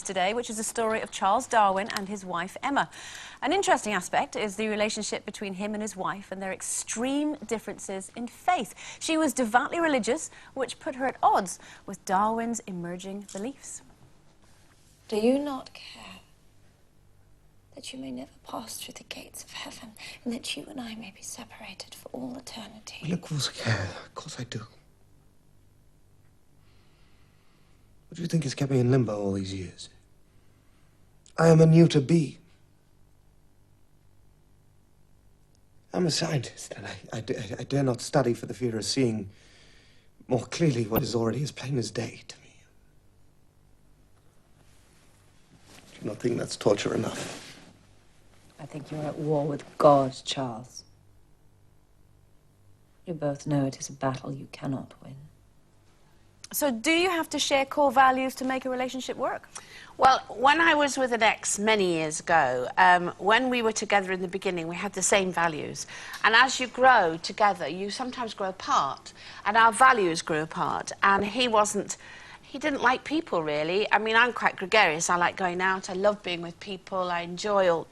Today, which is a story of Charles Darwin and his wife Emma. An interesting aspect is the relationship between him and his wife and their extreme differences in faith. She was devoutly religious, which put her at odds with Darwin's emerging beliefs. Do you not care that you may never pass through the gates of heaven and that you and I may be separated for all eternity? Well, of course I care. Of course I do. What do you think has kept me in limbo all these years? I am a new to be. I'm a scientist, and I dare not study for the fear of seeing more clearly what is already as plain as day to me. Do you not think that's torture enough? I think you're at war with God, Charles. You both know it is a battle you cannot win. So do you have to share core values to make a relationship work? Well, when I was with an ex many years ago, when we were together in the beginning, we had the same values. And as you grow together, you sometimes grow apart. And our values grew apart. And he didn't like people, really. I mean, I'm quite gregarious. I like going out. I love being with people. I enjoy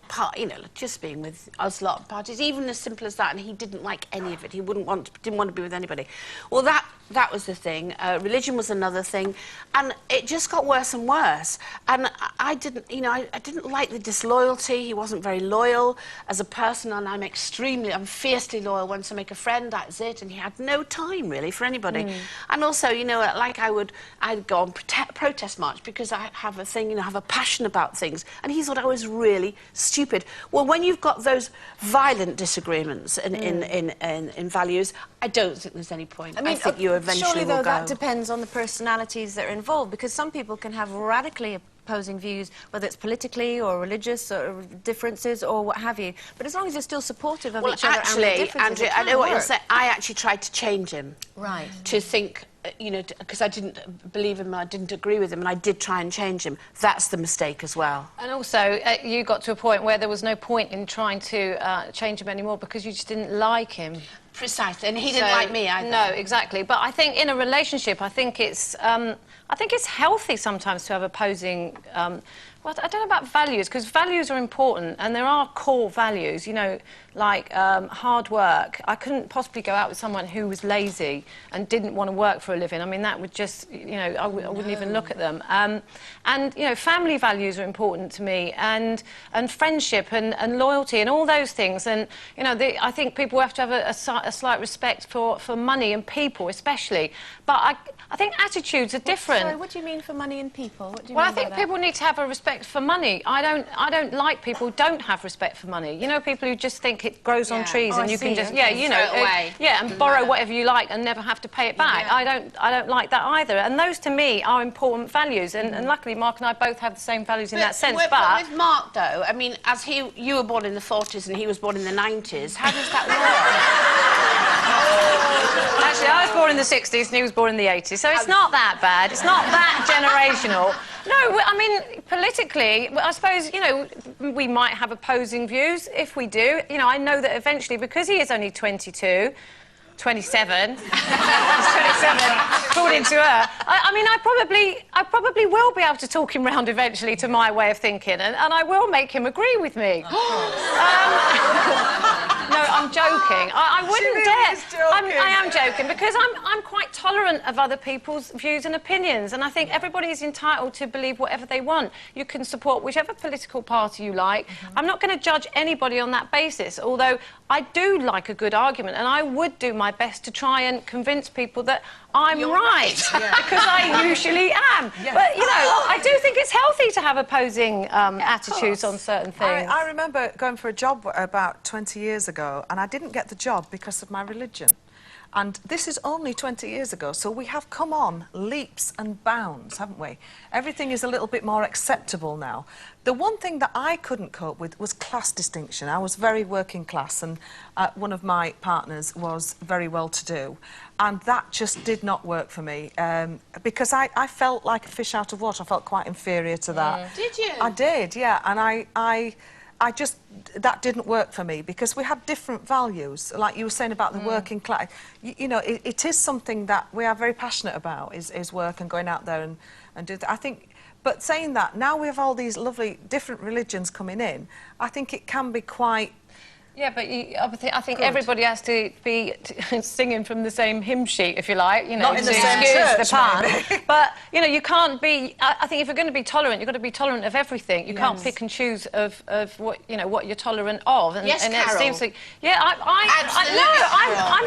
just being with us lot parties, even as simple as that. And he didn't like any of it. He didn't want to be with anybody. Well, that was the thing. Religion was another thing. And it just got worse and worse. And I didn't like the disloyalty. He wasn't very loyal as a person, and I'm fiercely loyal. Once I make a friend, that's it. And he had no time, really, for anybody. And also, like I'd go on protest march because I have a thing, have a passion about things. And he thought I was really stupid. Well, when you've got those violent disagreements in values, I don't think there's any point. I think you eventually surely, though, will go. that depends on the personalities that are involved, because some people can have radically opposing views, whether it's politically or religious or differences or what have you. But as long as you're still supportive of each other and the differences, Andrea, I know what you're saying. I actually tried to change him. Right. To think, because I didn't believe him, I didn't agree with him, and I did try and change him. That's the mistake as well. And also, you got to a point where there was no point in trying to change him anymore because you just didn't like him. Precisely, and he didn't like me either. No, exactly. But I think in a relationship, I think it's healthy sometimes to have opposing. Well, I don't know about values, because values are important, and there are core values, like hard work. I couldn't possibly go out with someone who was lazy and didn't want to work for a living. I mean, that would just, I wouldn't even look at them. And, family values are important to me, and friendship and loyalty and all those things. And, I think people have to have a slight respect for money and people, especially. But I think attitudes are different. Sorry, what do you mean for money and people? What do you Well, mean I think by people need to have a respect for money. I don't like people who don't have respect for money. People who just think it grows on trees and you can just and borrow whatever you like and never have to pay it back. Yeah. I don't like that either. And those to me are important values. And luckily Mark and I both have the same values in that sense. But with Mark, though, I mean, you were born in the 40s and he was born in the 90s. How does that work? Actually, I was born in the 60s and he was born in the 80s, so it's not that bad. It's not that generational. No, I mean, politically, I suppose, we might have opposing views. If we do, I know that eventually, because he is only 27, he's 27, according to her. I mean, I probably will be able to talk him round eventually to my way of thinking, and I will make him agree with me. No, I'm joking. I wouldn't dare. I am joking because I'm quite tolerant of other people's views and opinions, and I think everybody is entitled to believe whatever they want. You can support whichever political party you like. I'm not going to judge anybody on that basis, although I do like a good argument, and I would do my best to try and convince people that I'm right. Because I usually am. Yes. But, I do think it's healthy to have opposing attitudes on certain things. I remember going for a job about 20 years ago, and I didn't get the job because of my religion. And this is only 20 years ago, so we have come on leaps and bounds, haven't we? Everything is a little bit more acceptable now. The one thing that I couldn't cope with was class distinction. I was very working class, and one of my partners was very well-to-do. And that just did not work for me, because I felt like a fish out of water. I felt quite inferior to that. Did you? I did, yeah. And that didn't work for me because we had different values. Like you were saying about the working class, it is something that we are very passionate about, is work and going out there and do that. I think But saying that, now we have all these lovely different religions coming in, I think it can be quite... Yeah, but I think everybody has to be singing from the same hymn sheet, if you like, you know, Not in the same excuse church, the pun. maybe. But, you know, you can't be... I think if you're going to be tolerant, you've got to be tolerant of everything. You can't pick and choose of what, you know, what you're tolerant of. And, Yes, and Carol. it seems like... Yeah, I'm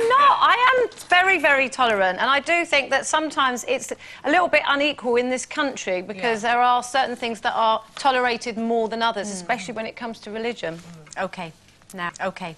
not. I am very, very tolerant. And I do think that sometimes it's a little bit unequal in this country because there are certain things that are tolerated more than others, especially when it comes to religion. OK. Now, OK.